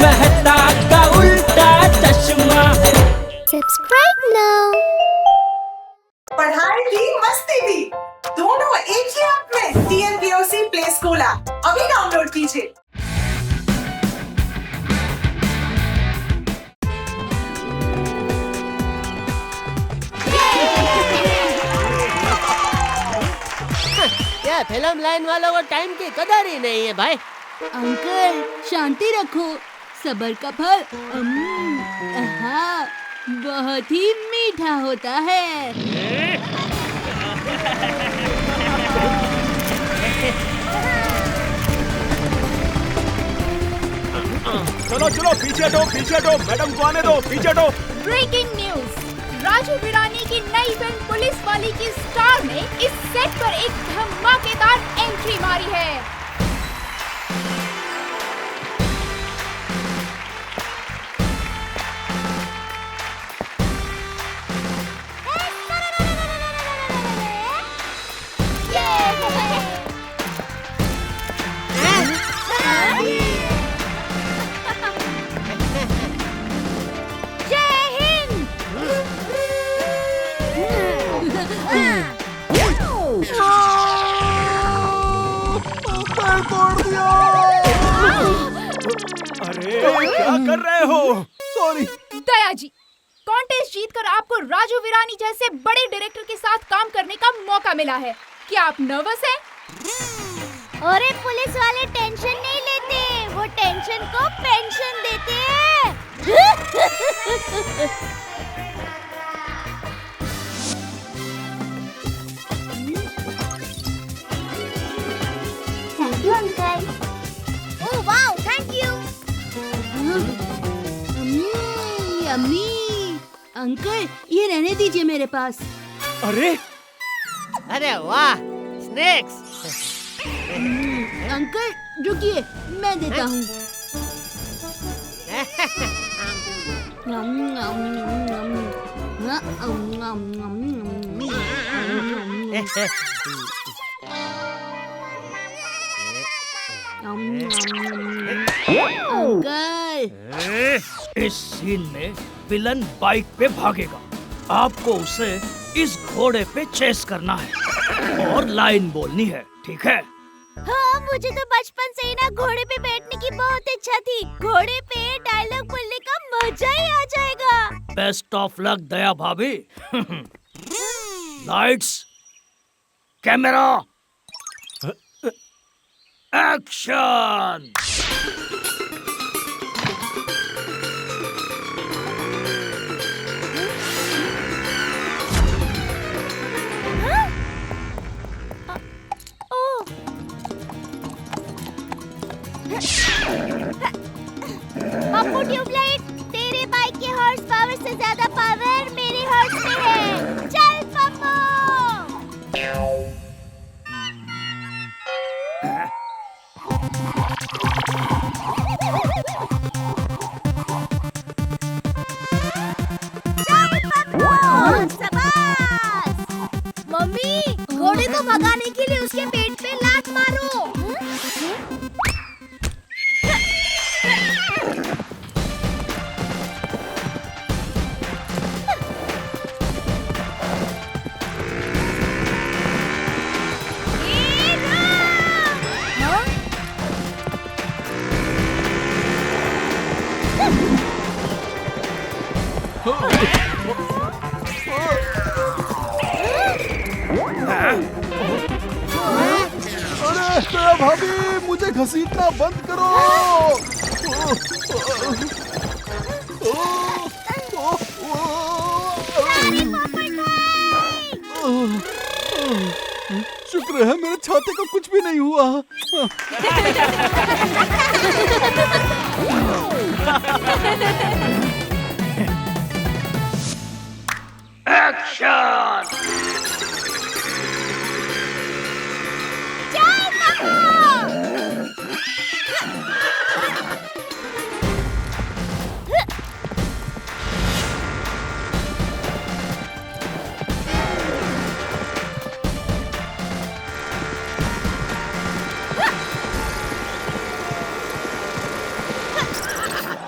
मेहता का उल्टा चश्मा। Subscribe now. पढ़ाई भी मस्ती भी दोनों एक ही ऐप में। TNPOC प्ले स्कूल ऐप अभी डाउनलोड कीजिए। क्या फिल्म लाइन वालों को टाइम की कदर ही नहीं है भाई। अंकल शांति रखो, सबर का फल हाँ, बहुत ही मीठा होता है। चलो चलो पीछे हटो मैडम को आने दो, पीछे हटो। ब्रेकिंग न्यूज, राजू वीरानी की नई फिल्म पुलिस वाली की स्टार ने इस सेट पर एक धमाकेदार एंट्री मारी है। अरे क्या कर रहे हो? सॉरी। दया जी, कॉन्टेस्ट जीतकर आपको राजू वीरानी जैसे बड़े डायरेक्टर के साथ काम करने का मौका मिला है। क्या आप नर्वस हैं? अरे पुलिस वाले टेंशन नहीं लेते, वो टेंशन को पेंशन देते हैं। Thank you uncle. Oh wow, thank you. Yummy. Uncle ये रहने दीजिए मेरे पास। अरे वाह, स्नैक्स। अंकल रुकिए, मैं देता हूँ। अंकल इस सीन में विलन बाइक पे भागेगा, आपको उसे इस घोड़े पे चेस करना है और लाइन बोलनी है, ठीक है? हाँ, मुझे तो बचपन से ही ना घोड़े पे बैठने की बहुत इच्छा थी। घोड़े पे डायलॉग बोलने का मजा ही आ जाएगा। Best of luck Daya Bhabhi. Lights, camera, action. Pappu tubelight, तेरे बाइक के हॉर्स पावर से ज्यादा पावर मेरे हॉर्स में है। चल पप्पू। चल पप्पू, शाबाश। मम्मी, घोड़े को भगाने के लिए उसके पेट पे लात मारो। अरे भाभी, मुझे घसीटना बंद करो। शुक्र है मेरे छाते को कुछ भी नहीं हुआ। एक्शन।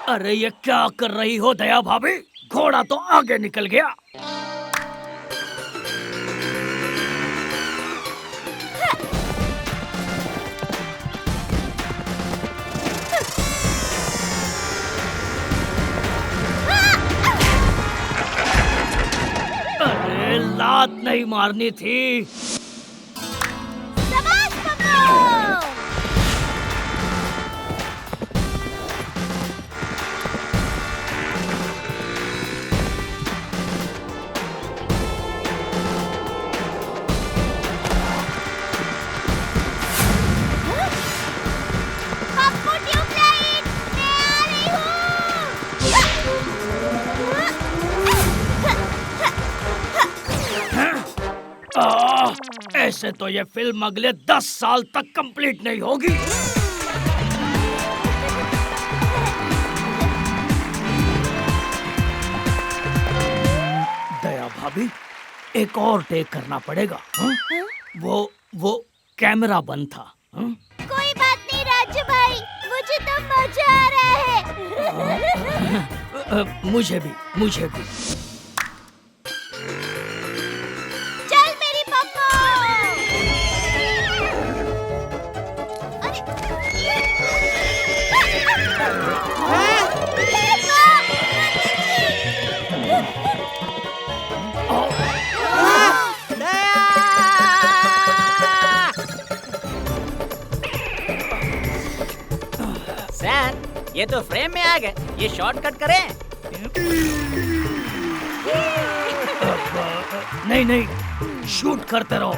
अरे ये क्या कर रही हो दया भाभी? घोड़ा तो आगे निकल गया। अरे लात नहीं मारनी थी। शाबाश पप्पू। पप्पू ट्यूबलाइट, मैं आ रही हूँ। ऐसे तो ये फिल्म अगले 10 साल तक कंप्लीट नहीं होगी। दया भाभी, एक और टेक करना पड़ेगा। हाँ? वो कैमरा बंद था। हाँ? कोई बात नहीं राजू भाई, मुझे तो मजा आ रहा है। मुझे भी। चल मेरी पप्पू। अरे सर, ये तो फ्रेम में आ गए। ये शॉर्टकट करें? नहीं, शूट करते रहो।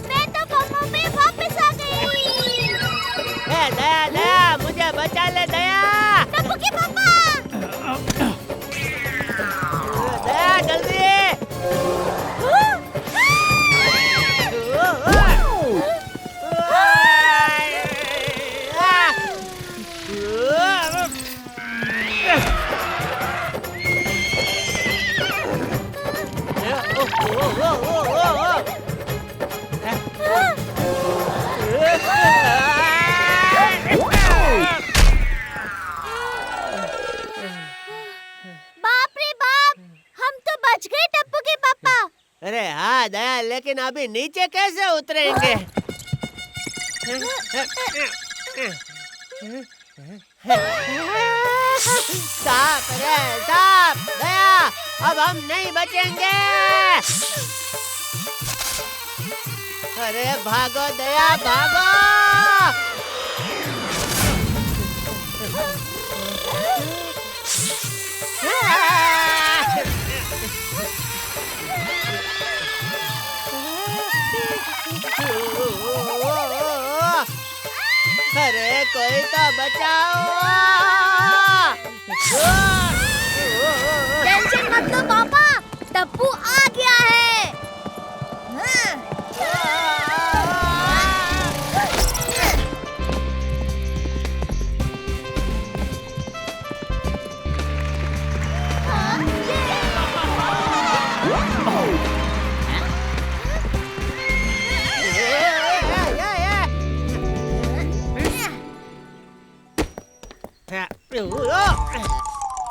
मैं तो पप्पू पे वापस आ गई। दया मुझे बचा ले दया। टप्पू के पापा। दया जल्दी। बाप रे बाप, हम तो बच गए टप्पू के पापा। अरे हाँ दया, लेकिन अभी नीचे कैसे उतरेंगे? साहब दया, अब हम नहीं बचेंगे। अरे भागो दया भागो। अरे कोई तो बचाओ। टेंशन मत लो पापा, टप्पू आ गया है।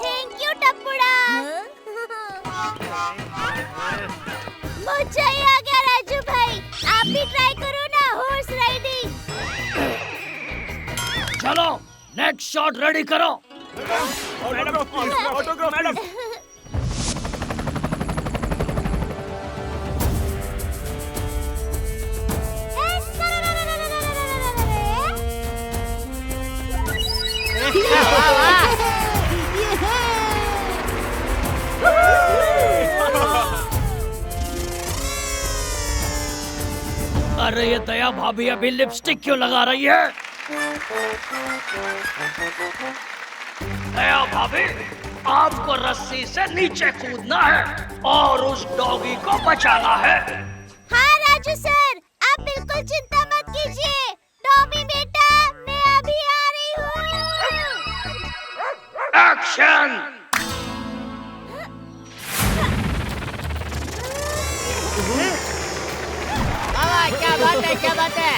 थैंक यू टप्पूड़ा। मजा ही आ गया राजू भाई, आप भी ट्राई करो ना हॉर्स राइडिंग। चलो नेक्स्ट शॉट रेडी करो। Autograph madam. अरे ये दया भाभी अभी लिपस्टिक क्यों लगा रही है? दया भाभी आपको रस्सी से नीचे कूदना है और उस डॉगी को बचाना है। हाँ राजू सर, आप बिल्कुल चिंता मत कीजिए। टॉमी बेटा, मैं अभी आ रही हूँ। एक्शन। क्या बात है, क्या बात है?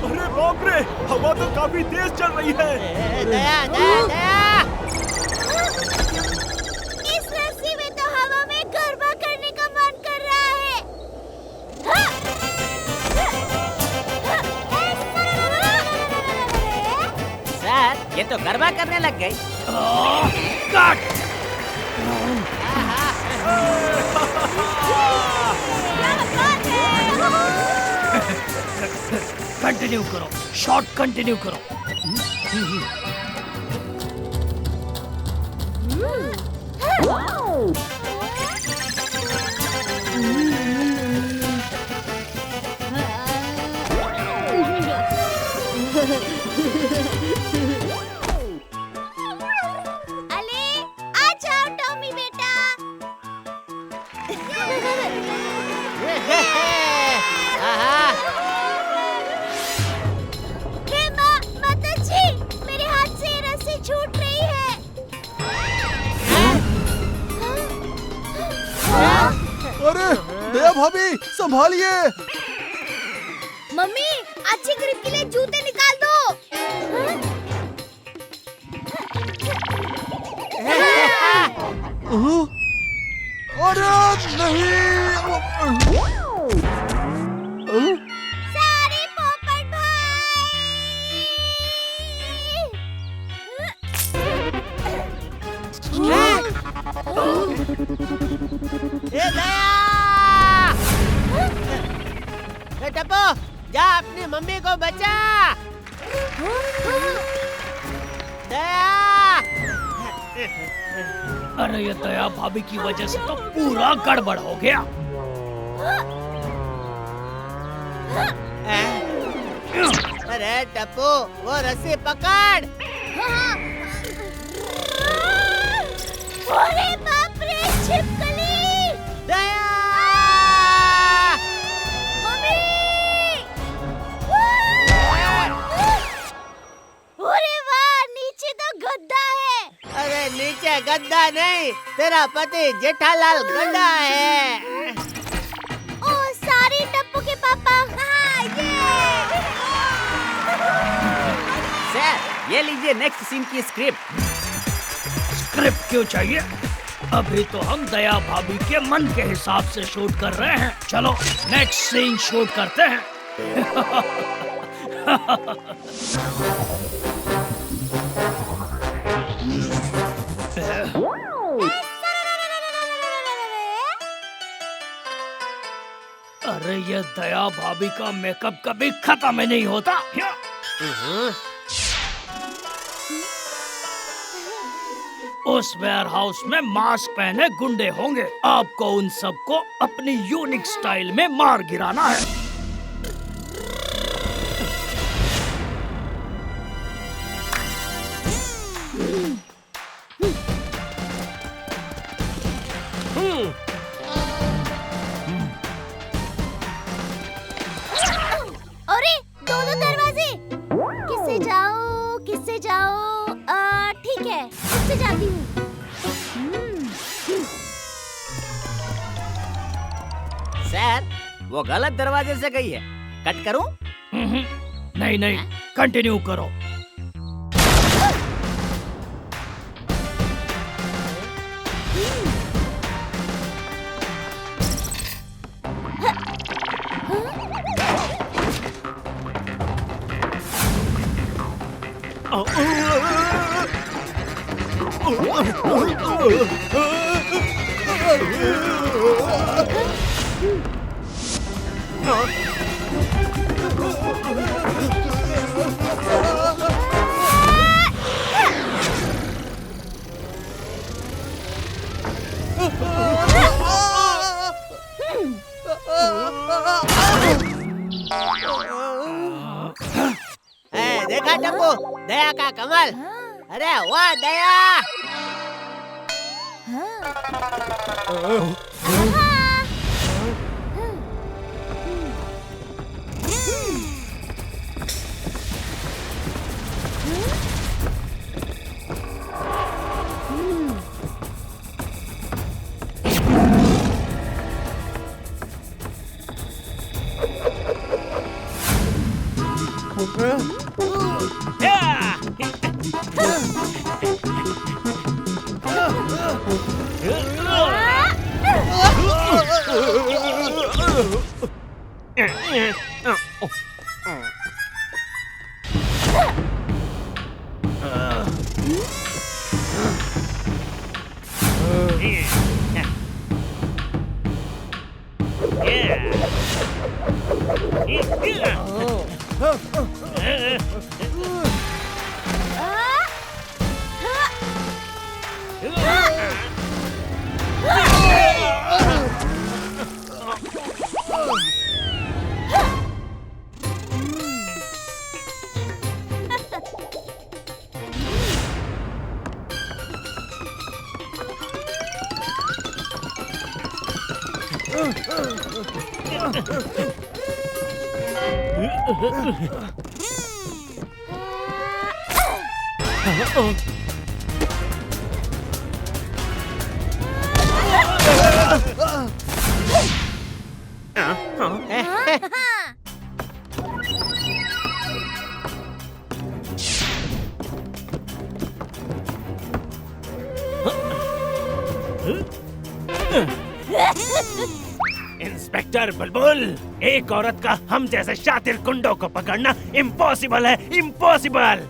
अरे बाप रे, हवा तो काफी तेज चल रही है। दया, दया, दया। इस रस्सी में तो हवा में गरबा करने का मन कर रहा है। सर, ये तो गरबा करने लग गई। कट। कंटिन्यू करो, शॉट कंटिन्यू करो। अले, आ जाओ टॉमी बेटा। हे माँ, माता जी, मेरे हाथ से ये रस्सी छूट रही है। अरे दया भाभी, संभालिए। मम्मी, अच्छी ग्रिप के लिए जूते निकाल दो। अरे नहीं। सारे पोपट भाई। टप्पू, जा अपनी मम्मी को बचा। दया। अरे ये दया भाभी की वजह से तो पूरा गड़बड़ हो गया। अरे टप्पू, वो रस्सी पकड़। अरे बाप रे, छिपकली। दया। मम्मी। अरे वाह, नीचे तो गद्दा है। अरे नीचे गद्दा नहीं, तेरा पति जेठालाल गद्दा है। ओ सारी टप्पू के पापा। हाँ, ये। सर, ये लीजिए नेक्स्ट सीन की स्क्रिप्ट। स्क्रिप्ट क्यों चाहिए? अभी तो हम दया भाभी के मन के हिसाब से शूट कर रहे हैं। चलो नेक्स्ट सीन शूट करते हैं। अरे ये दया भाभी का मेकअप कभी खत्म ही नहीं होता। उस वेयर हाउस में मास्क पहने गुंडे होंगे। आपको उन सबको अपनी यूनिक स्टाइल में मार गिराना है। अरे दो दरवाजे। किससे जाऊं, किससे जाऊं? ठीक है, इससे जाती हूँ। सर, वो गलत दरवाजे से गई है। कट करूं? नहीं नहीं, कंटिन्यू करो। दया का कमाल। अरे वाह दया। इंस्पेक्टर बुलबुल, एक औरत का हम जैसे शातिर गुंडों को पकड़ना इम्पॉसिबल है, इम्पॉसिबल।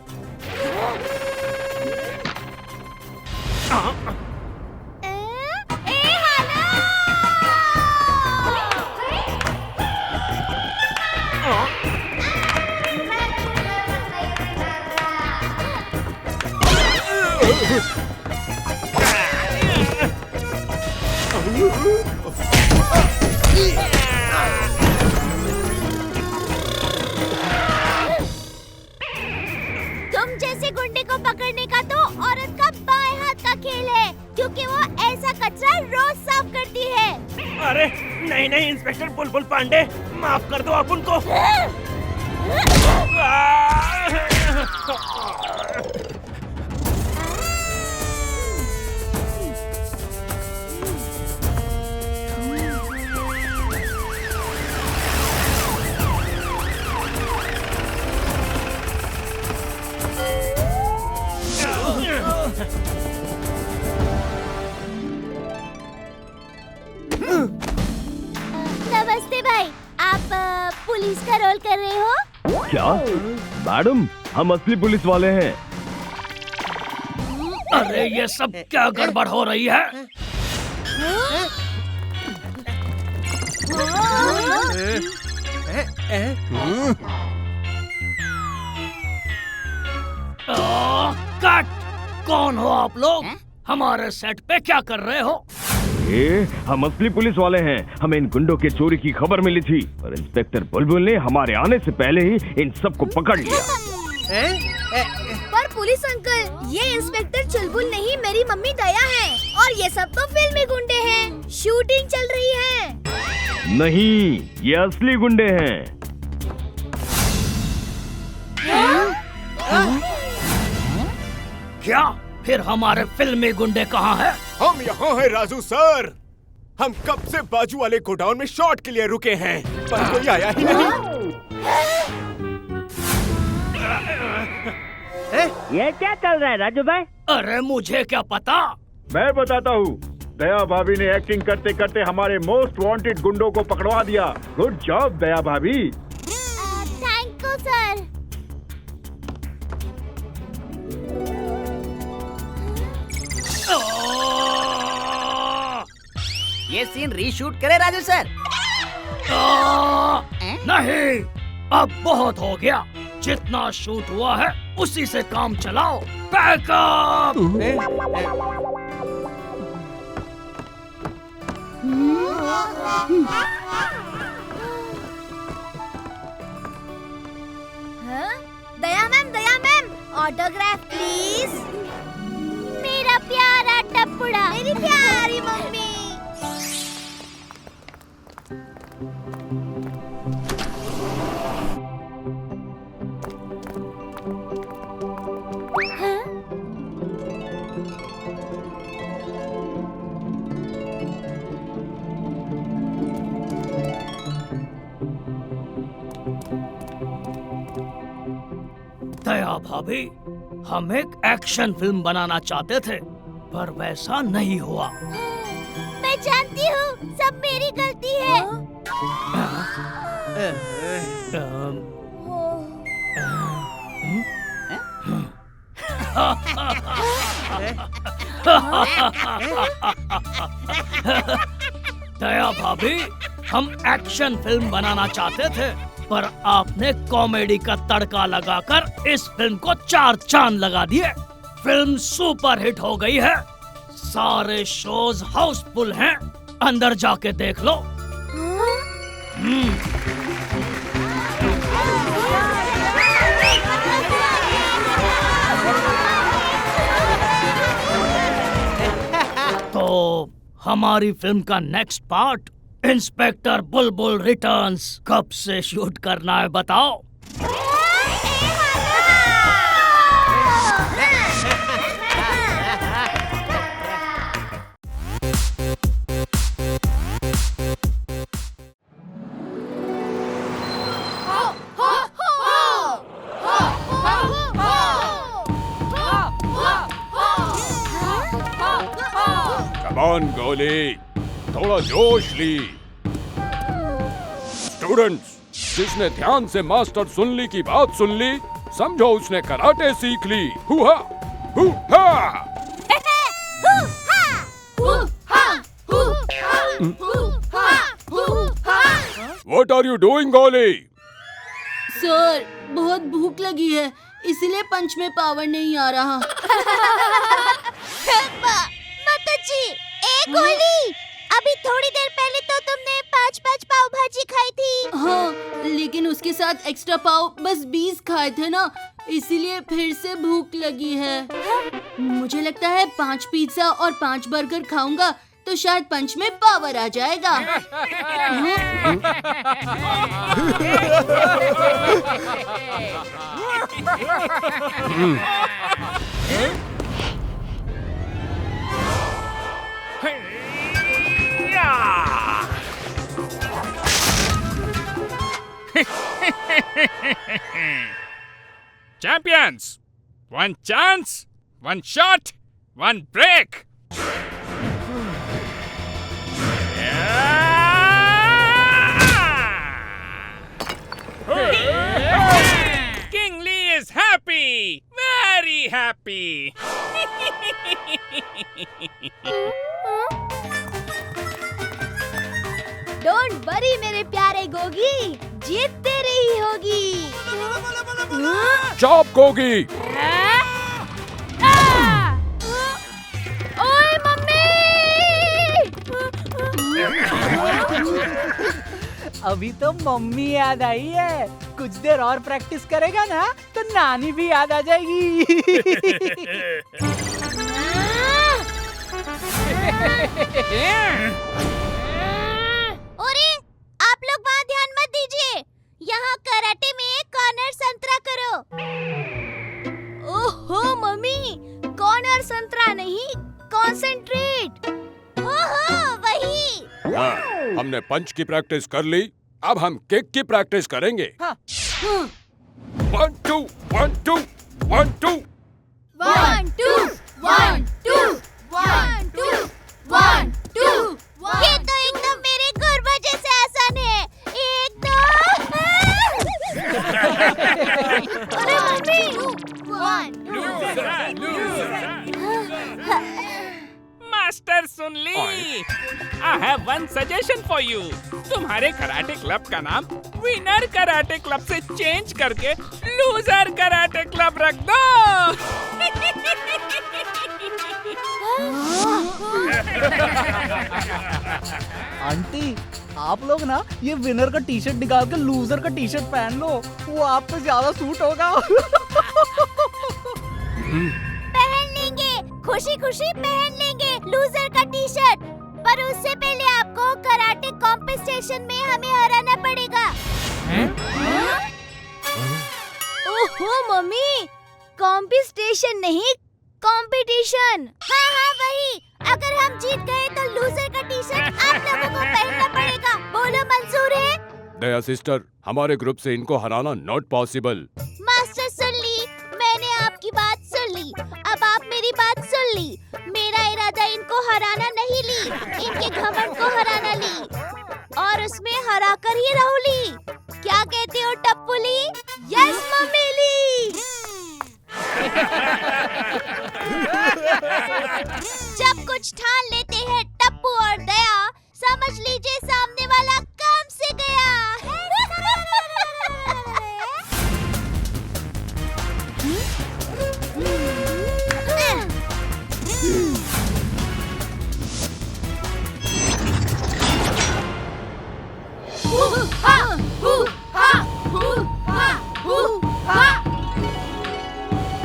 तुम जैसे गुंडे को पकड़ने का तो औरत का बाएं हाथ का खेल है, क्योंकि वो ऐसा कचरा रोज साफ करती है। अरे नहीं नहीं इंस्पेक्टर बुलबुल पांडे, माफ कर दो आप उनको। नमस्ते भाई, आप पुलिस का रोल कर रहे हो? क्या मैडम, हम असली पुलिस वाले हैं। अरे ये सब क्या गड़बड़ हो रही है? कट! कौन हो आप लोग? हमारे सेट पे क्या कर रहे हो? हम असली पुलिस वाले हैं। हमें इन गुंडों के चोरी की खबर मिली थी और इंस्पेक्टर बुलबुल ने हमारे आने से पहले ही इन सबको पकड़ लिया। पर पुलिस अंकल, ये इंस्पेक्टर चुलबुल नहीं, मेरी मम्मी दया है, और ये सब तो फिल्मी गुंडे हैं। शूटिंग चल रही है। नहीं, ये असली गुंडे हैं। क्या? फिर हमारे फिल्मी गुंडे कहाँ हैं? हम यहाँ हैं राजू सर। हम कब से बाजू वाले गोडाउन में शॉट के लिए रुके हैं, पर कोई आया ही नहीं। ये क्या चल रहा है राजू भाई? अरे मुझे क्या पता। मैं बताता हूँ। दया भाभी ने एक्टिंग करते करते हमारे मोस्ट वांटेड गुंडों को पकड़वा दिया। गुड जॉब दया भाभी। Thank you sir. ये सीन रीशूट करे राजू सर। नहीं, अब बहुत हो गया। जितना शूट हुआ है उसी से काम चलाओ। Backup! Daya ma'am, autograph please. मेरा प्यारा टप्पुड़ा, मेरी प्यारी मम्मी। दया भाभी, हम एक एक्शन फिल्म बनाना चाहते थे, पर वैसा नहीं हुआ। मैं जानती हूँ, सब मेरी गलती है। दया भाभी, हम एक्शन फिल्म बनाना चाहते थे, पर आपने कॉमेडी का तड़का लगाकर इस फिल्म को 4 चांद लगा दिए। फिल्म सुपर हिट हो गई है, सारे शोज हाउसफुल हैं, अंदर जाके देख लो। तो हमारी फिल्म का नेक्स्ट पार्ट इंस्पेक्टर बुलबुल रिटर्न्स कब से शूट करना है बताओ? कमान गोली, थोड़ा जोश ली। स्टूडेंट्स, जिसने ध्यान से मास्टर सुनली की बात सुन ली, समझो उसने कराटे सीख ली। हुआ हुआ। What are you doing, गोली? सर, बहुत भूख लगी है, इसलिए पंच में पावर नहीं आ रहा। माताजी, एक गोली। अभी थोड़ी देर पहले तो तुमने 5-5 पाव भाजी खाई थी। हाँ, लेकिन उसके साथ एक्स्ट्रा पाव बस 20 खाए थे ना, इसीलिए फिर से भूख लगी है। मुझे लगता है 5 पिज्जा और 5 बर्गर खाऊंगा तो शायद पंच में पावर आ जाएगा। Champions! One chance, one shot, one break! King Lee is happy! Very happy! Don't worry मेरे प्यारे गोगी, जीत तेरी ही होगी। चॉप गोगी। ओए मम्मी! अभी तो मम्मी याद आई है, कुछ देर और प्रैक्टिस करेगा ना तो नानी भी याद आ जाएगी। अरे, आप लोग वहाँ ध्यान मत दीजिए, यहाँ कराटे में कॉर्नर संतरा करो। ओहो मम्मी, कॉर्नर संतरा नहीं, कंसंट्रेट। ओहो वही। हाँ, हमने पंच की प्रैक्टिस कर ली, अब हम किक की प्रैक्टिस करेंगे। हाँ। 1 2 1 2 1 2 1 2 1 2 1 2 1 2। ये तो एकदम मेरे गुरबा जैसे आसान है। 1 2। अरे मम्मी, 1 मास्टर सुन ली, I have one suggestion for you. तुम्हारे कराटे क्लब का नाम विनर कराटे क्लब से चेंज करके लूजर कराटे क्लब रख दो। आंटी, आप लोग ना ये विनर का टी शर्ट निकाल के लूजर का टी शर्ट पहन लो, वो आप पे ज्यादा सूट होगा। पहन लेंगे, खुशी खुशी पहन लेंगे लूजर का टी शर्ट। पर उससे पहले आपको कराटे कॉम्पिटिशन में हमें हराना पड़ेगा। ओहो मम्मी, कॉम्पिटिशन नहीं कंपटीशन। हाँ हाँ वही। अगर हम जीत गए तो लूजर का टी शर्ट आप लोगों को पहनना पड़ेगा। बोलो मंजूर है? दया सिस्टर, हमारे ग्रुप से इनको हराना नॉट पॉसिबल। मास्टर सुन ली, मैंने आपकी बात सुन ली। अब आप मेरी बात सुन ली। मेरा इरादा इनको हराना नहीं ली, इनके घमंड को हराना ली और उसमें हरा कर ही रहूली। क्या कहते हो टप्पूली? यस मम्मीली। जब कुछ ठान लेते हैं टप्पू और दया, समझ लीजिए सामने वाला काम से गया।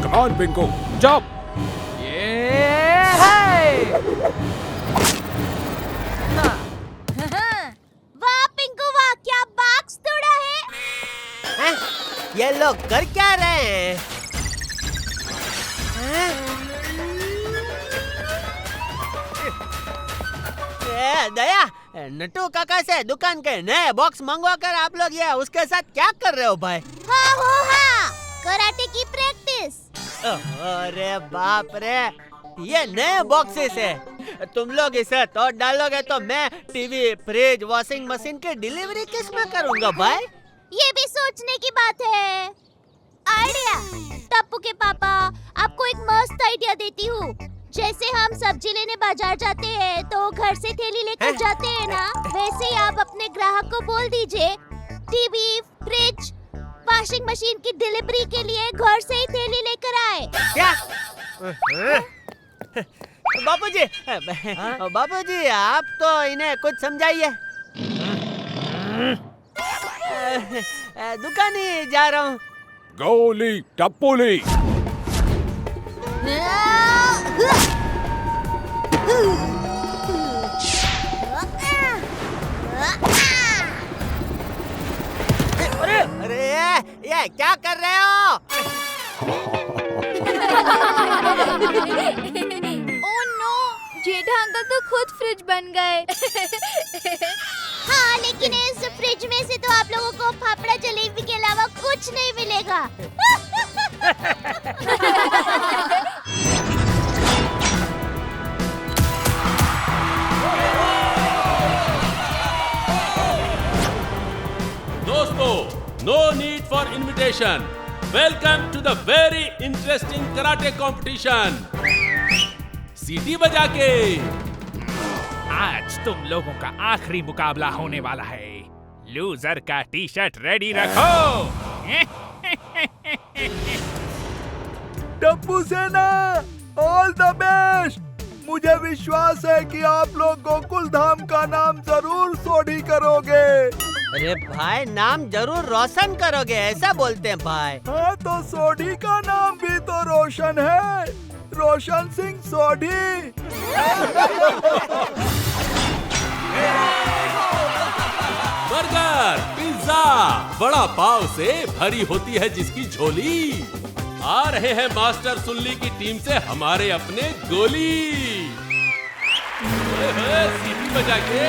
Come on, Pinko, jump! वाह पिंकू वाह, क्या बॉक्स तोड़ा है। ये लोग कर क्या रहे हैं? दया, नट्टू काका से दुकान के नए बॉक्स मंगवा कर आप लोग ये उसके साथ क्या कर रहे हो भाई? हाँ हो हाँ, कराटे की प्रैक्टिस। अरे बाप रे, ये नए बॉक्सेस है। तुम लोग इसे तोड़ डालोगे तो मैं टीवी, फ्रिज, वॉशिंग मशीन की डिलीवरी किस में करूँगा भाई? ये भी सोचने की बात है। आइडिया, टप्पू के पापा, आपको एक मस्त आइडिया देती हूँ। जैसे हम सब्जी लेने बाजार जाते हैं तो घर से थैली लेकर जाते हैं ना, वैसे ही आप अपने ग्राहक को बोल दीजिए टीवी, फ्रिज, वॉशिंग मशीन की डिलीवरी के लिए घर से ही थैली लेकर आए। क्या? बापूजी, बापूजी आप तो इन्हें कुछ समझाइए। दुकान ही जा रहा हूँ। गोली टप्पूली। अरे ये क्या कर रहे हो? ओह नो, जेठा अंकल तो खुद फ्रिज बन गए। हाँ, लेकिन इस फ्रिज में से तो आप लोगों को फाफड़ा जलेबी के अलावा कुछ नहीं मिलेगा। दोस्तों, no need for invitation. Welcome to the very interesting karate competition. सीटी बजा के। आज तुम लोगों का आखिरी मुकाबला होने वाला है। लूजर का टी शर्ट रेडी रखो। टप्पू सेना, ऑल द बेस्ट। मुझे विश्वास है कि आप लोग गोकुल धाम का नाम जरूर सोढ़ी करोगे। अरे भाई, नाम जरूर रोशन करोगे ऐसा बोलते हैं भाई। हाँ, तो सोढ़ी का नाम भी तो रोशन है, रोशन सिंह सोढ़ी। बर्गर, पिज्जा, बड़ा पाव से भरी होती है जिसकी झोली। आ रहे हैं मास्टर सुल्ली की टीम से हमारे अपने गोली। सीटी बजा के।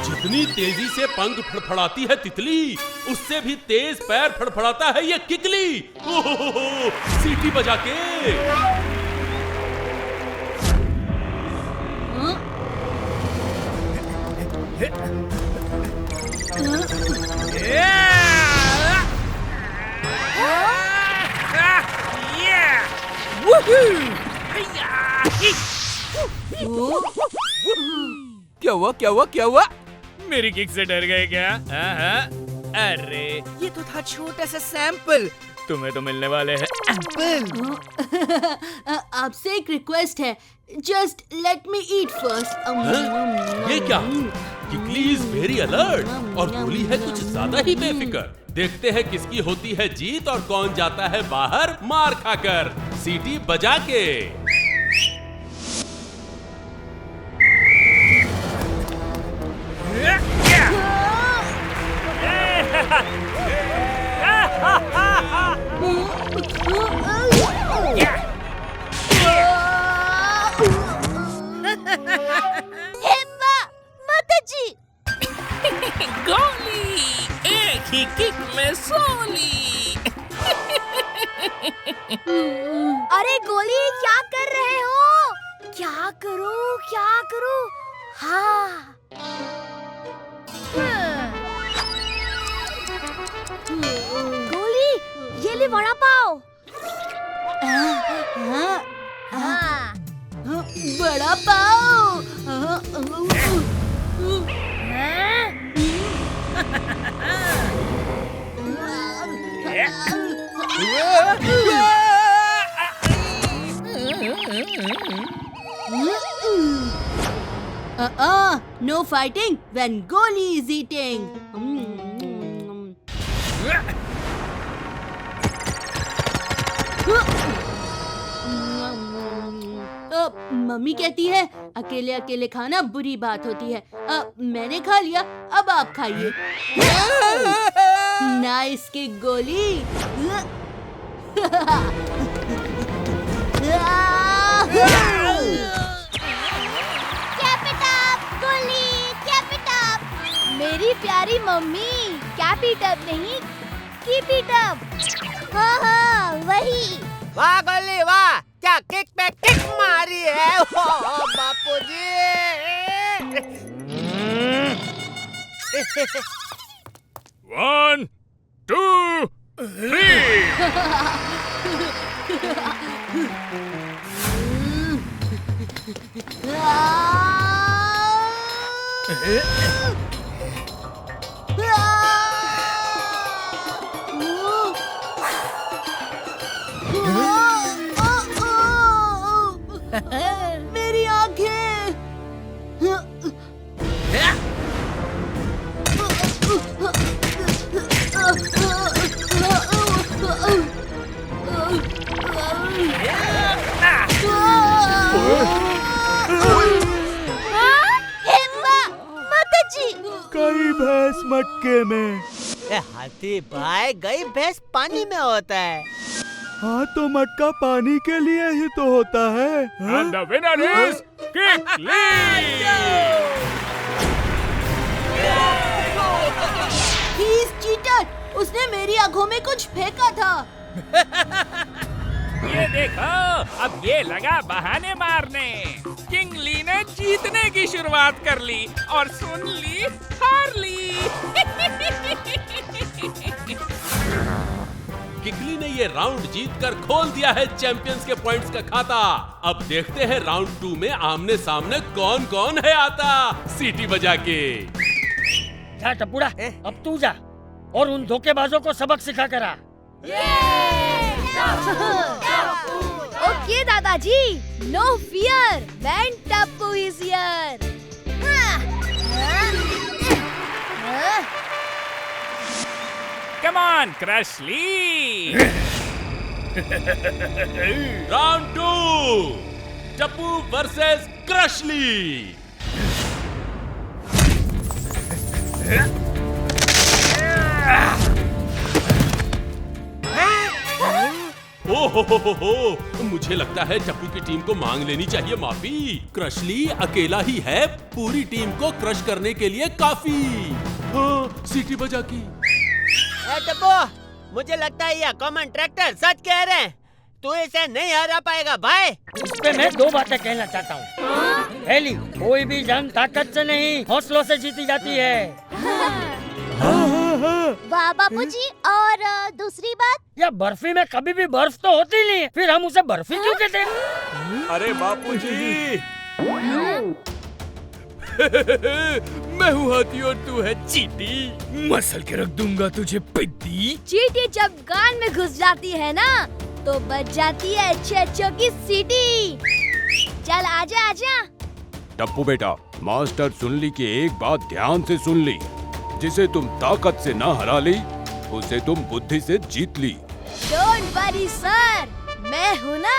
जितनी तेजी से पंख फड़फड़ाती है तितली, उससे भी तेज पैर फड़फड़ाता है ये किकली। सीटी बजा के। क्या हुआ क्या हुआ क्या हुआ? मेरी किक से डर गए क्या? अरे ये तो था छोटा सा सैंपल, तुम्हें तो मिलने वाले हैं एप्पल। आपसे एक रिक्वेस्ट है, जस्ट लेट मी ईट फर्स्ट। ये क्या? किकली इज वेरी अलर्ट और गोली है कुछ ज्यादा ही बेफिक्र। देखते हैं किसकी होती है जीत और कौन जाता है बाहर मार खाकर, सीटी बजा के। हेम्मा माताजी। गोली एक ही किक में सोली। अरे गोली क्या कर रहे हो? क्या करूं क्या करूं? हाँ गोली ये ले वड़ा पाव। बड़ा पाव। No fighting when Goli is eating. Mummy कहती है अकेले अकेले खाना बुरी बात होती है। मैंने खा लिया, अब आप खाइए। नाइस की गोली। मेरी प्यारी मम्मी, कैप इट अप नहीं, कीप इट अप। हाँ वही। वाह गोली वाह, क्या किक पे किक मारी है। ओ बापूजी। 1 2 मेरी आंखें। कई भैंस मटके में। हाथी भाई, गई भैंस पानी में होता है। हाँ तो मटका पानी के लिए ही तो होता है। And the winner is Kikli! He is cheater! उसने मेरी आंखों में कुछ फेंका था। ये देखो, अब ये लगा बहाने मारने। किंगली ने जीतने की शुरुआत कर ली और सुन ली हार ली। किकली ने ये राउंड जीतकर खोल दिया है चैंपियंस के पॉइंट्स का खाता। अब देखते हैं राउंड 2 में आमने सामने कौन कौन है आता, सीटी बजा के। जा टपुड़ा, अब तू जा और उन धोखेबाजों को सबक सिखा कर आ। ओके दादाजी, no fear, when Tappu is here. Come on, Crashly! Round 2, Tappu versus Crashly. ओहो, मुझे लगता है टप्पू की टीम को मांग लेनी चाहिए माफी। क्रशली अकेला ही है पूरी टीम को क्रश करने के लिए काफी। हाँ, सीटी बजा की। टप्पू, मुझे लगता है ये कॉमन ट्रैक्टर सच कह रहे हैं। तू इसे नहीं हरा पाएगा भाई। इस पे मैं 2 बातें कहना चाहता हूँ। पहली, कोई भी जंग ताकत से नहीं हौसलों से जीती जाती है। वाह बापूजी। और दूसरी बात, या बर्फी में कभी भी बर्फ तो होती नहीं है, फिर हम उसे बर्फी क्यों कहते हैं? अरे बापूजी। मैं हूँ हाथी और तू है चींटी। मसल के रख दूंगा तुझे पिद्दी। चींटी जब कान में घुस जाती है ना, तो बच जाती है अच्छे अच्छों की सीटी। चल आजा आजा। टप्पू बेटा, मास्टर सुनली की एक बात ध्यान से सुन ली, जिसे तुम ताकत से ना हरा ली उसे तुम बुद्धि से जीत ली। डोंट वरी सर, मैं हूँ ना।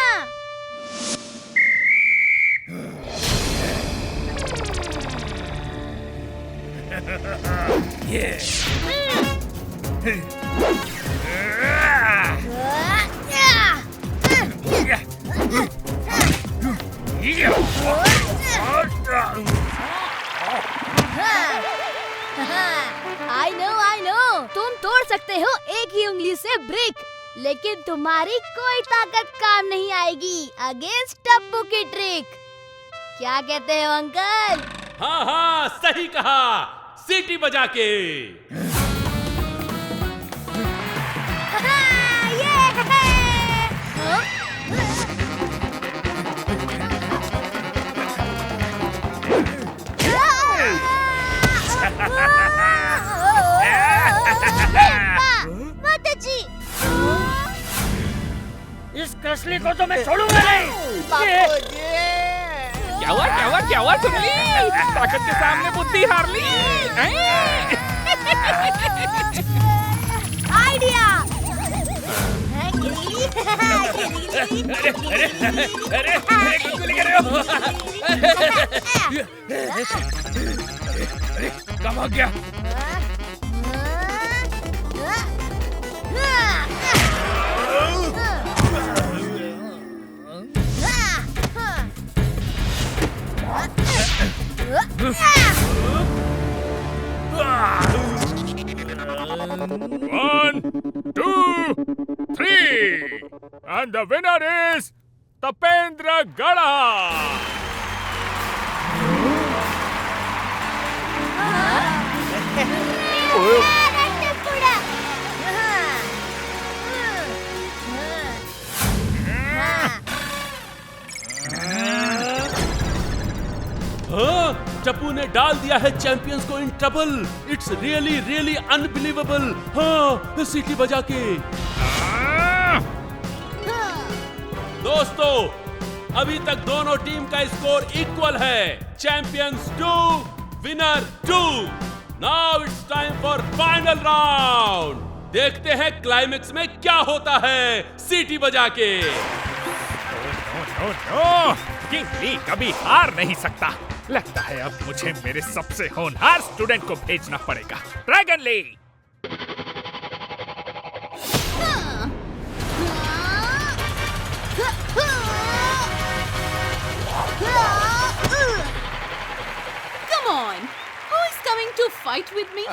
I know, तुम तोड़ सकते हो एक ही उंगली से ब्रिक, लेकिन तुम्हारी कोई ताकत काम नहीं आएगी अगेंस्ट टप्पू की ट्रिक। क्या कहते हो अंकल? हाँ हाँ सही कहा, सीटी बजा के। इस क्रसली को तो मैं छोड़ूंगा नहीं। क्या हुआ सुनली? ताकत के सामने बुद्धि हार ली। आइडिया। अरे गुल्ली कर रहे हो? अरे कब हो गया? One, 2, 3, and the winner is Tapendra Gada. Tappu ने डाल दिया है चैंपियंस को in trouble. It's really really unbelievable. हाँ सीटी बजा के। दोस्तों अभी तक दोनों टीम का स्कोर इक्वल है। Champions 2, winner 2। Now it's time for final round. देखते हैं क्लाइमेक्स में क्या होता है सीटी बजा के। किंग ली कभी हार नहीं सकता। लगता है अब मुझे मेरे सबसे होनहार स्टूडेंट को भेजना पड़ेगा, dragon Lee. Come on, who is coming to fight with me?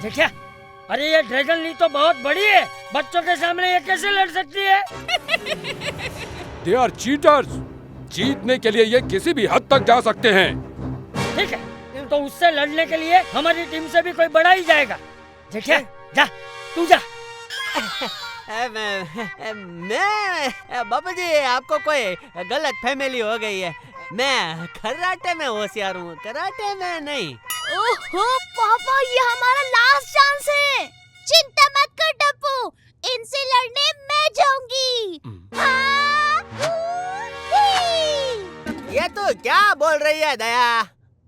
देखिए, अरे ये ड्रैगन ली तो बहुत बड़ी है, बच्चों के सामने ये कैसे लड़ सकती है? They are cheaters। जीतने के लिए ये किसी भी हद तक जा सकते हैं। ठीक है, तो उससे लड़ने के लिए हमारी टीम से भी कोई बड़ा ही जाएगा। देखिए, जा, तू जा। मैं बाबा जी आपको कोई गलत फैमिली हो गई है। मैं कराटे में होशियार हूँ, कराटे में नहीं। ओहो पापा, ये हमारा लास्ट चांस है। चिंता मत कर टप्पू, इनसे लड़ने मैं जाऊंगी। ये तो क्या बोल रही है दया?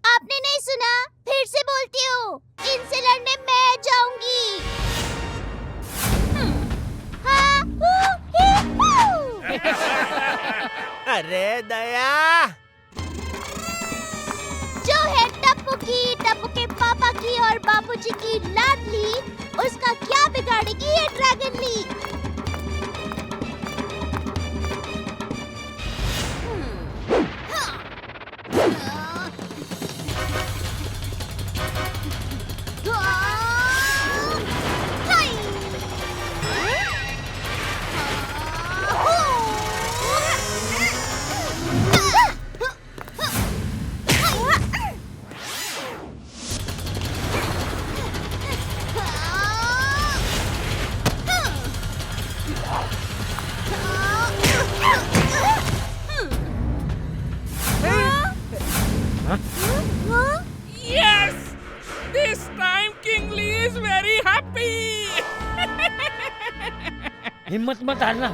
आपने नहीं सुना? फिर से बोलती हूँ, इनसे लड़ने मैं जाऊंगी। अरे दया, जो है टप्पू की, टप्पू के पापा की और बाबूजी की लाडली, उसका क्या बिगाड़ेगी ये dragon Lee? Yes! This time King Lee is very happy. हिम्मत मत हारना,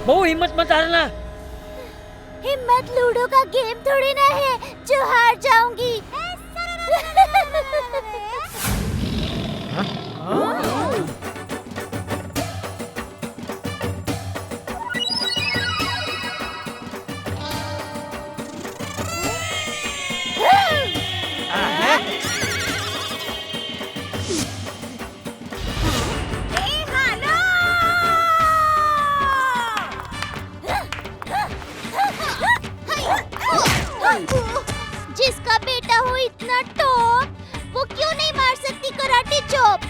बहु हिम्मत मत हारना। हिम्मत लूडो का गेम थोड़ी ना है जो हार जाऊंगी। जिसका बेटा हो इतना टॉप, वो क्यों नहीं मार सकती कराटे चॉप?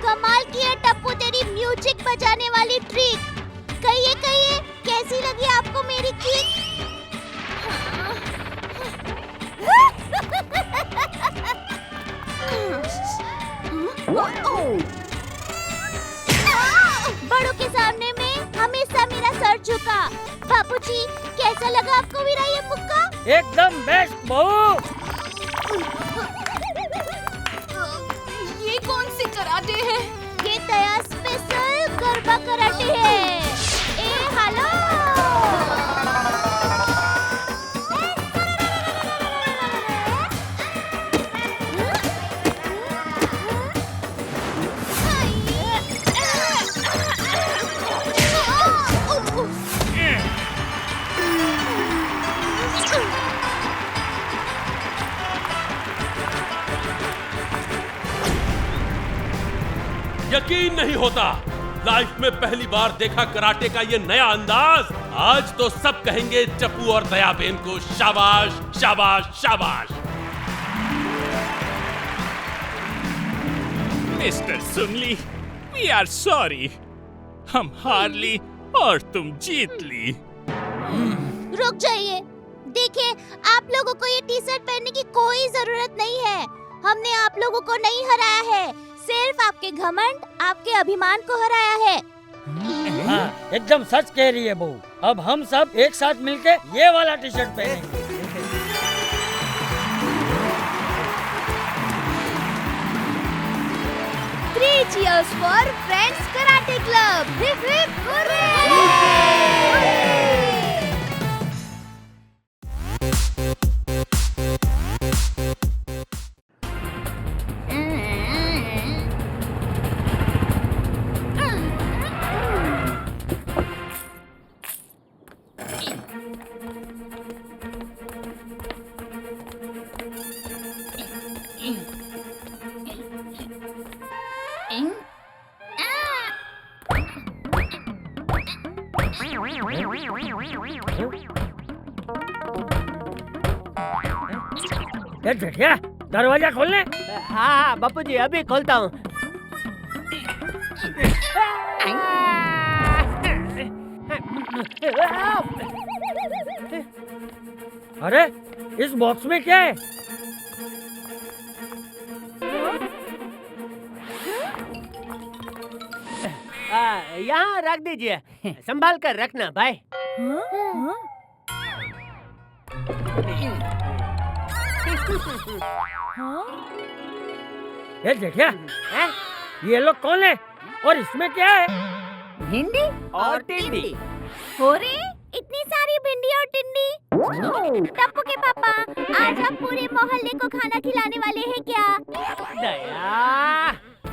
कमाल किया टप्पू तेरी म्यूजिक बजाने वाली ट्रिक। कहिए कहिए कैसी लगी आपको मेरी किक? बड़ों के सामने में हमेशा मेरा सर झुका। बापूजी कैसा लगा आपको मेरा ये मुक्का? एकदम बेस्ट बहू। ये कौन सी कराटे है? ये तया स्पेशल गरबा कराटे है। ए हेलो। यकीन नहीं होता, लाइफ में पहली बार देखा कराटे का ये नया अंदाज। आज तो सब कहेंगे चप्पू और दयाबेन को शाबाश शाबाश शाबाश। मिस्टर सुनली, वी आर सॉरी। हम हार ली और तुम जीत ली। रुक जाइए, देखिए आप लोगों को ये टी शर्ट पहनने की कोई जरूरत नहीं है। हमने आप लोगों को नहीं हराया है, सिर्फ आपके घमंड, आपके अभिमान को हराया है। हाँ, एकदम सच कह रही है बहू। अब हम सब एक साथ मिलके ये वाला टी शर्ट पहनेंगे। 3 cheers for Friends Karate Club. Hip hip hooray! जेठिया, दरवाजा खोलने। हाँ बापूजी अभी खोलता हूँ। अरे इस बॉक्स में क्या है? यहाँ रख दीजिए, संभाल कर रखना भाई। ये जेठिया, ये लोग कौन है और इसमें क्या है? भिंडी और टिंडी। हो रे, इतनी सारी भिंडी और टिंडी। टप्पू के पापा, आज हम पूरे मोहल्ले को खाना खिलाने वाले हैं क्या? दया,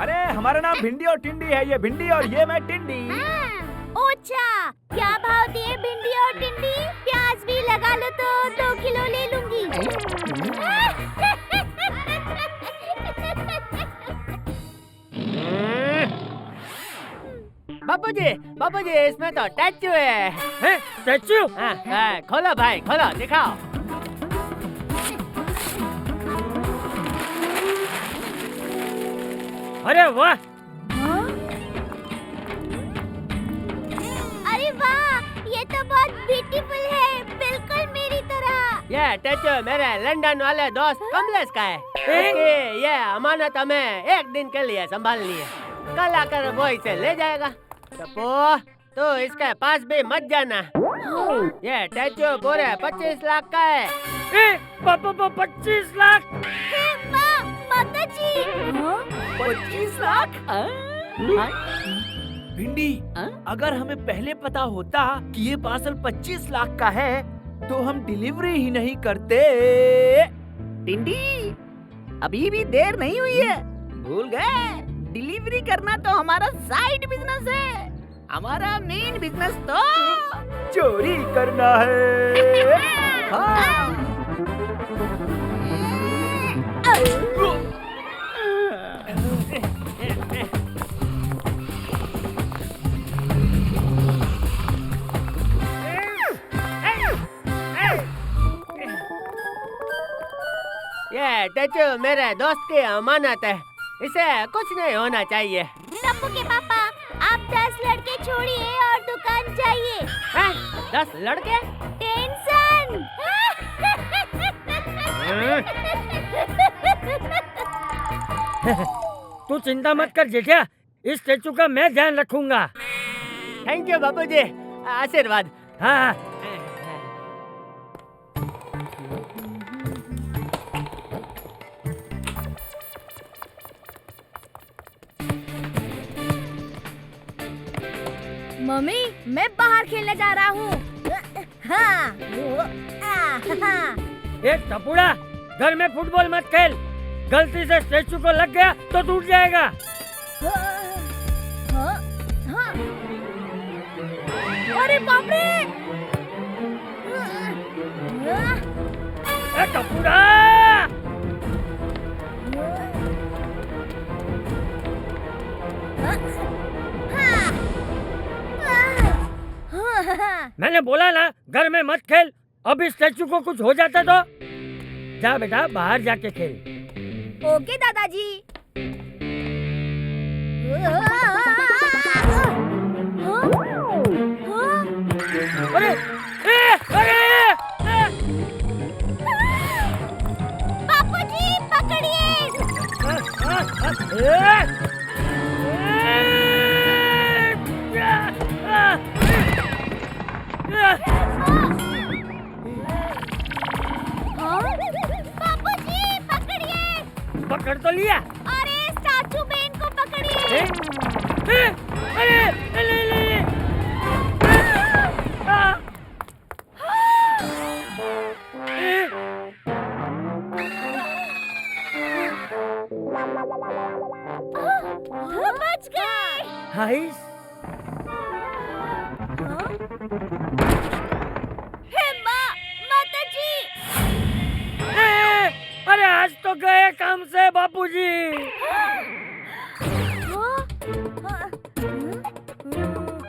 अरे हमारा नाम भिंडी और टिंडी है। ये भिंडी और ये मैं टिंडी। ओछा, क्या भाव दिए भिंडी और टिंडी? प्याज भी लगा लो तो 2 किलो ले लूंगी। बापूजी इसमें तो स्टैचू है। स्टैचू? हाँ, खोलो भाई खोलो, दिखाओ। अरे वाह! अरे वाह, ये तो बहुत ब्यूटीफुल है, बिल्कुल ये टैटू मेरे लंदन वाले दोस्त कमलेश का है। इसकी ये अमानत हमें एक दिन के लिए संभालनी है। कल आकर वो इसे ले जाएगा। टप्पू, तो इसके पास भी मत जाना। ये टैटू पूरे 25 लाख का है। 25 लाख? माता जी 25 लाख? भिंडी, अगर हमें पहले पता होता कि ये पार्सल 25 लाख का है तो हम डिलीवरी ही नहीं करते। टिंडी, अभी भी देर नहीं हुई है, भूल गए? डिलीवरी करना तो हमारा साइड बिजनेस है। हमारा मेन बिजनेस तो चोरी करना है। हाँ। ये टैटू मेरे दोस्त की अमानत है, इसे कुछ नहीं होना चाहिए। टप्पू के पापा, आप 10 लड़के छोड़िए और दुकान चाहिए। 10 लड़के? टेंशन। तू चिंता मत कर जेठिया, इस स्टैचू का मैं ध्यान रखूंगा। थैंक यू बाबूजी, आशीर्वाद। हाँ। मम्मी, मैं बाहर खेलने जा रहा हूँ। हाँ। एक टपुड़ा, घर में फुटबॉल मत खेल। गलती से स्टैचू को लग गया तो टूट जाएगा। अरे बाप रे! टपुड़ा! मैंने बोला ना, घर में मत खेल। अब इस स्टैचू को कुछ हो जाता तो जा बेटा, बाहर जाके खेल। ओके दादाजी। अरे बापूजी, पकड़िए। बापूजी, पकड़िए। पकड़ तो लिया। अरे स्टैचू बेन को पकड़िए। अरे बच गए। हाइस। अरे आज तो गए काम से बापूजी।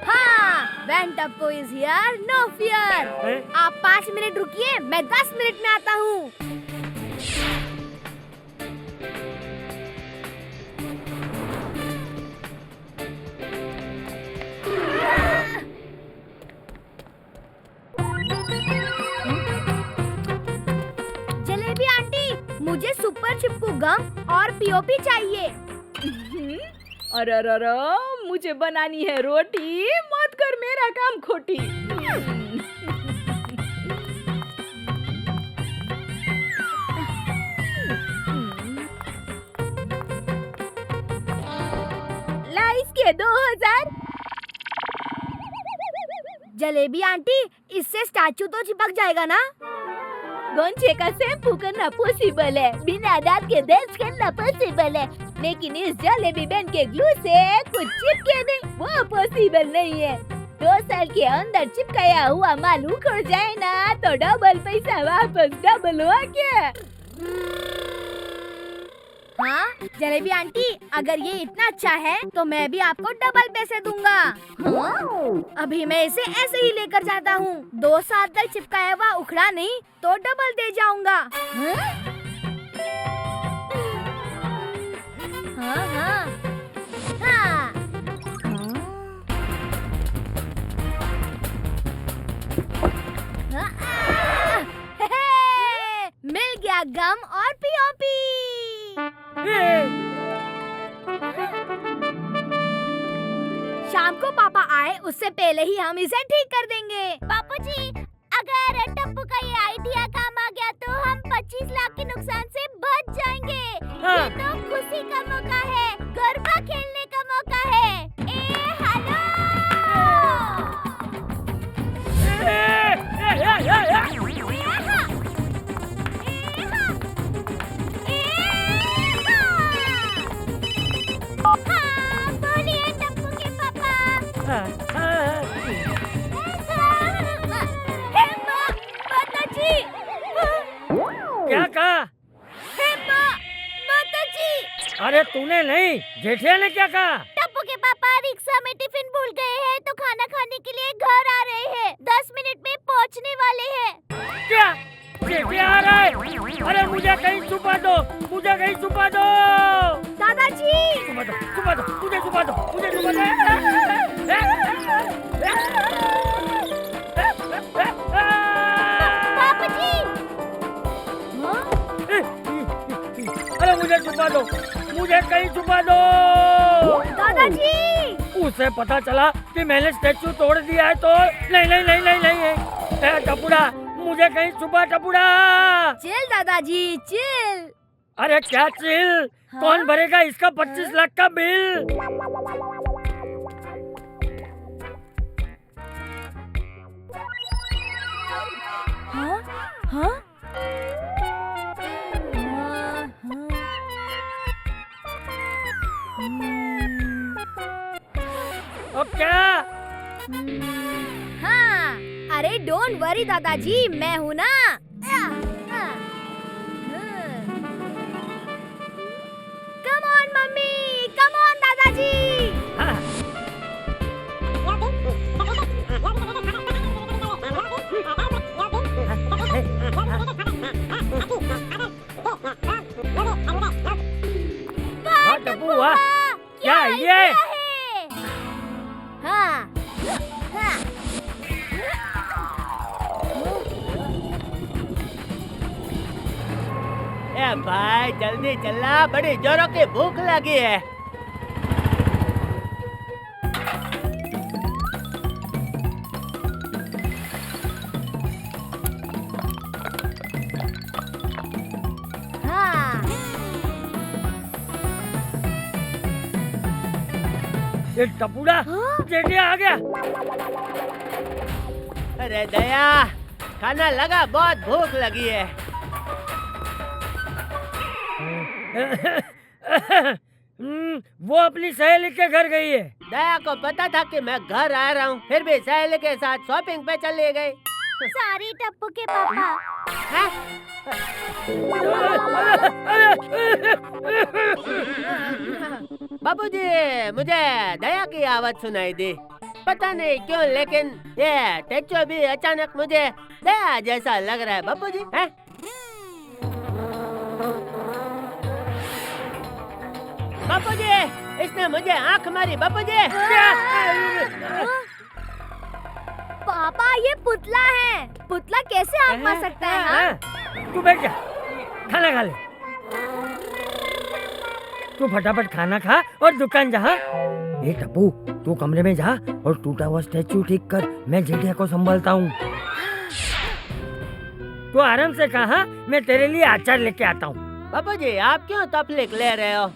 हाँ, when Tappu is here, no fear. आप 5 मिनट रुकिए, मैं 10 मिनट में आता हूँ। जलेबी आंटी, मुझे सुपर चिपकू गम और पीओपी चाहिए। अरे मुझे बनानी है रोटी, मत कर मेरा काम खोटी। ला इसके 2000। जलेबी आंटी, इससे स्टैचू तो चिपक जाएगा ना? गोंचे का शैम्पू करना पॉसिबल है, बिना दांत के दांत करना पॉसिबल है, लेकिन इस जलेबी बेन के ग्लू से कुछ चिपके नहीं, वो पॉसिबल नहीं है। 2 साल के अंदर चिपकाया हुआ माल उखड़ जाए ना तो डबल पैसा वापस डबल हो क्या? हाँ जलेबी आंटी, अगर ये इतना अच्छा है तो मैं भी आपको डबल पैसे दूंगा। हाँ? अभी मैं इसे ऐसे ही लेकर जाता हूँ, 2 साल तक चिपकाया हुआ उखड़ा नहीं तो डबल दे जाऊंगा। हाँ? हाँ हाँ हाँ। गम और पीओपी। शाम को पापा आए उससे पहले ही हम इसे ठीक कर देंगे। पापा जी, अगर टप्पू का ये आइडिया काम आ गया तो हम 25 लाख के नुकसान से बच जाएंगे। हाँ। ये तो खुशी का मौका है, गरबा खेलने का मौका है। हेलो। हाँ, बोलिए टप्पू के पापा। माताजी। क्या कहा? माताजी। अरे तूने नहीं, जेठिया ने क्या कहा? टप्पू के पापा रिक्शा में टिफिन भूल गए हैं तो खाना खाने के लिए घर आ रहे हैं। 10 मिनट में पहुंचने वाले हैं। क्या? जेठिया आ रहा है? अरे मुझे कहीं छुपा दो, मुझे कहीं छुपा दो। दादाजी। छुपा दो, छुपा दो, मुझे छुपा दो, मुझे छुपा दो। पापा जी। अरे मुझे छुपा दो, मुझे कहीं छुपा दो। दादाजी। उसे पता चला कि मैंने स्टैचू तोड़ दिया है तो नहीं नहीं नहीं नहीं नहीं। टपुड़ा, मुझे कहीं छुपा टपुड़ा। चिल दादाजी, चिल। अरे क्या चिल? हाँ? कौन भरेगा इसका 25 लाख का बिल? हाँ? हाँ? अब क्या? हाँ, अरे डोंट वरी दादाजी, मैं हूँ ना। Come on mummy, come on दादाजी। हाँ टप्पू, वाह, क्या आइडिया है? हाँ, हाँ। ए भाई जल्दी चला, बड़ी जोरों की भूख लगी है। ये टपुड़ा जेठिया आ गया। अरे दया, खाना लगा, बहुत भूख लगी है। वो अपनी सहेली के घर गई है। दया को पता था कि मैं घर आ रहा हूँ, फिर भी सहेली के साथ शॉपिंग पे चली गई। सॉरी टप्पू के पापा। बाबूजी, मुझे दया की आवाज सुनाई दी, पता नहीं क्यों, लेकिन ये टेचो भी अचानक मुझे दया जैसा लग रहा है। बाबूजी, हैं? बाबूजी, इसने मुझे आंख मारी। बाबूजी, पापा ये पुतला है, पुतला कैसे आंख मार सकता है? हाँ? तू बैठ जा, खाना खा ले। तू फटाफट खाना खा और दुकान जा। ए टप्पू, तू कमरे में जा और टूटा हुआ स्टैचू ठीक कर, मैं जेठिया को संभालता हूँ। तू आराम से कहा, मैं तेरे लिए अचार लेके आता हूँ। बाबूजी, आप क्यों तकलीफ ले रहे हो?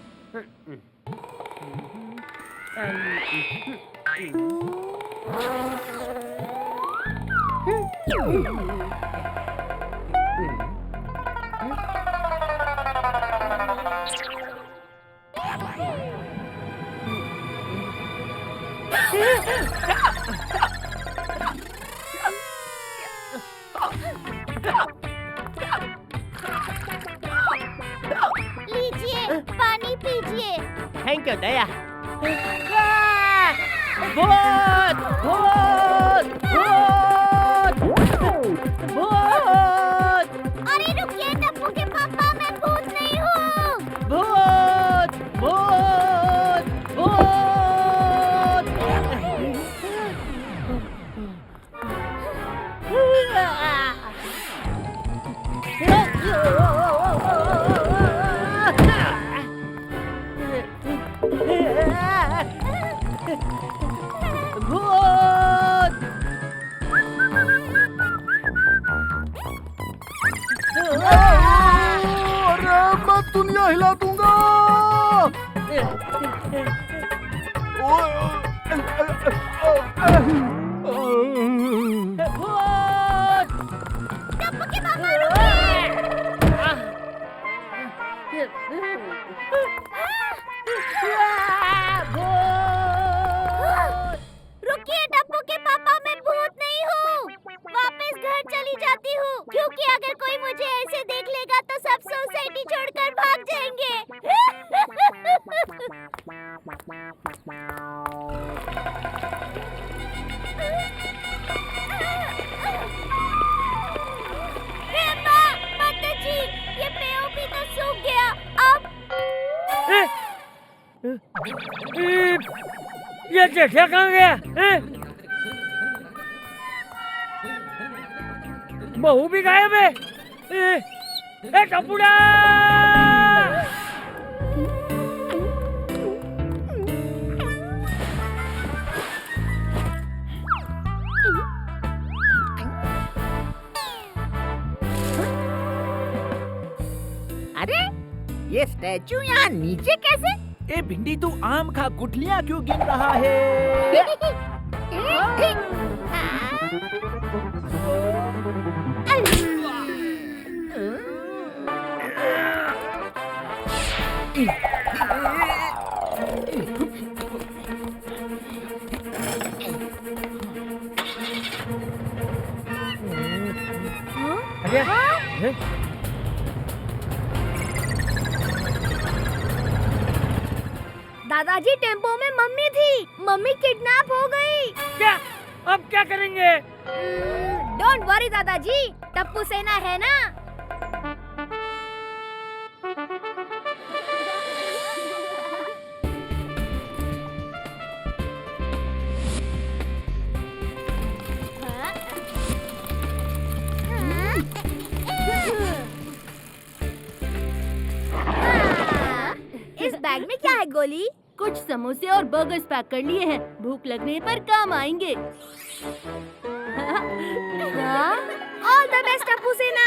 लीजिए, पानी पीजिए। थैंक यू दया। भूत, भूत, भूत, भूत। अरे रुकिए टप्पू के पापा, मैं भूत नहीं हूँ। भूत, भूत, भूत। दुनिया हिला दूंगा। टप्पू के पापा रुकिए। रुकिए टप्पू के पापा, मैं भूत नहीं हूँ। वापस घर चली जाती हूँ, क्योंकि अगर कोई मुझे ऐसे देख लेगा तो सब सोसाइटी छोड़कर भाग जाएंगे। माँ, माताजी, ये पेड़ भी तो सूख गया। अब ये जेठिया कहाँ गया? बहू भी गायब है। ए टपुड़ा! अरे ये स्टैचू यहाँ नीचे कैसे? ए भिंडी, तू आम खा, गुठलियाँ क्यों गिन रहा है? दादाजी, टेम्पो में मम्मी थी। मम्मी किडनैप हो गई। क्या? अब क्या करेंगे? डोंट वरी दादाजी, टप्पू सेना है ना। इस बैग में क्या है गोली? कुछ समोसे और बर्गर्स पैक कर लिए हैं, भूख लगने पर काम आएंगे। ऑल द बेस्ट टप्पू सेना।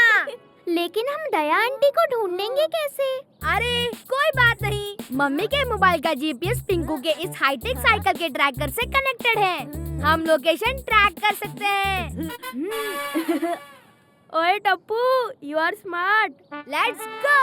लेकिन हम दया आंटी को ढूंढेंगे कैसे? अरे कोई बात नहीं, मम्मी के मोबाइल का जीपीएस पिंकू के इस हाईटेक साइकिल के ट्रैकर से कनेक्टेड है। हम लोकेशन ट्रैक कर सकते हैं। ओए Tappu, you are smart. Let's go.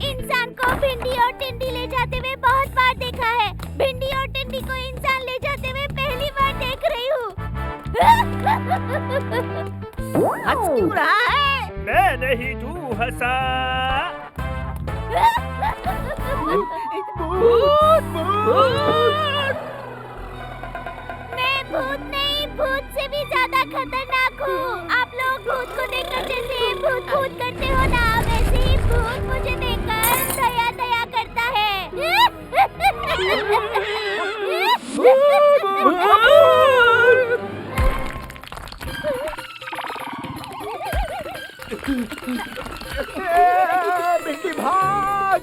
इंसान को भिंडी और टिंडी ले जाते हुए बहुत बार देखा है। भिंडी और टिंडी को इंसान ले जाते हुए पहली बार देख रही हूँ। हंस क्यों रहा है? मैं नहीं, तू हंसा। मैं भूत नहीं, भूत से भी ज्यादा खतरनाक हूँ। आप लोग भूत को देखकर जैसे भूत भूत करते हो ना, वैसे ही भूत मुझे देखकर दया दया करता है। भिंडी भाग!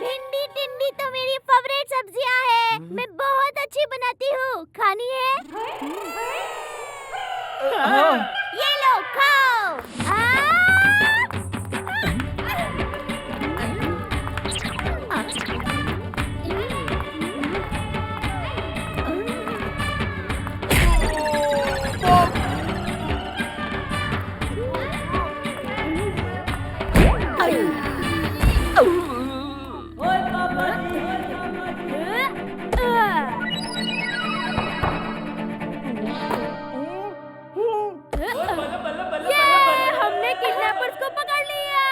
भिंडी टिंडी तो मेरी फेवरेट सब्जियां है। मैं बहुत अच्छी बनाती हूँ। खानी है? ये लो खाओ। हमने किडनैपर्स को पकड़ लिया।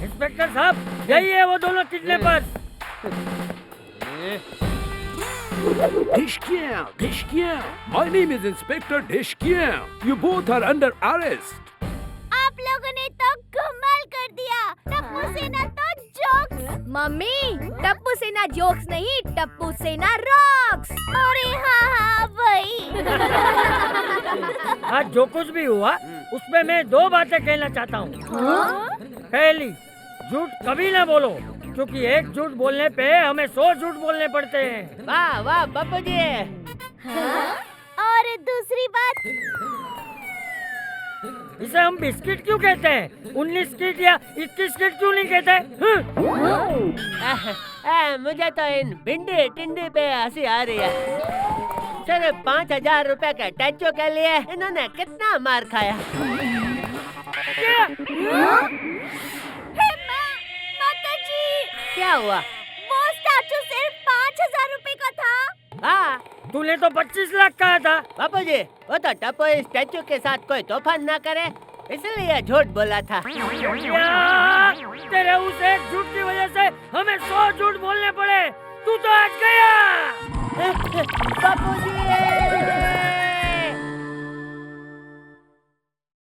इंस्पेक्टर साहब, यही है वो दोनों kidnappers. Deshkian. My name is Inspector Deshkian. You both are under arrest. आप लोगों ने तो कमाल कर दिया। टप्पू सेना तो जोक्स। मम्मी, टप्पू सेना जोक्स नहीं, टप्पू सेना रॉक्स। अरे हाँ वही। आज जो कुछ भी हुआ उसमें मैं दो बातें कहना चाहता हूँ। पहली, झूठ कभी ना बोलो, क्योंकि एक झूठ बोलने पे हमें 100 झूठ बोलने पड़ते हैं। वाह वाह बापू जी। और दूसरी बात, इसे हम बिस्किट क्यों कहते हैं? 19 किट या 21 किट क्यों नहीं कहते? मुझे तो इन भिंडी टिंडी पे हंसी आ रही है। सिर्फ 5,000 रुपए के टैचो के लिए इन्होंने कितना मार खाया। क्या हुआ? वो स्टैचू सिर्फ 5,000 रुपए का था। हाँ, तूने तो 25 लाख कहा था। बापू जी, वो तो टप्पू इस स्टैचू के साथ कोई तूफान ना करे, इसलिए झूठ बोला था। तेरे उस एक झूठ की वजह से हमें 100 झूठ बोलने पड़े। तू तो आज गया। बापू जी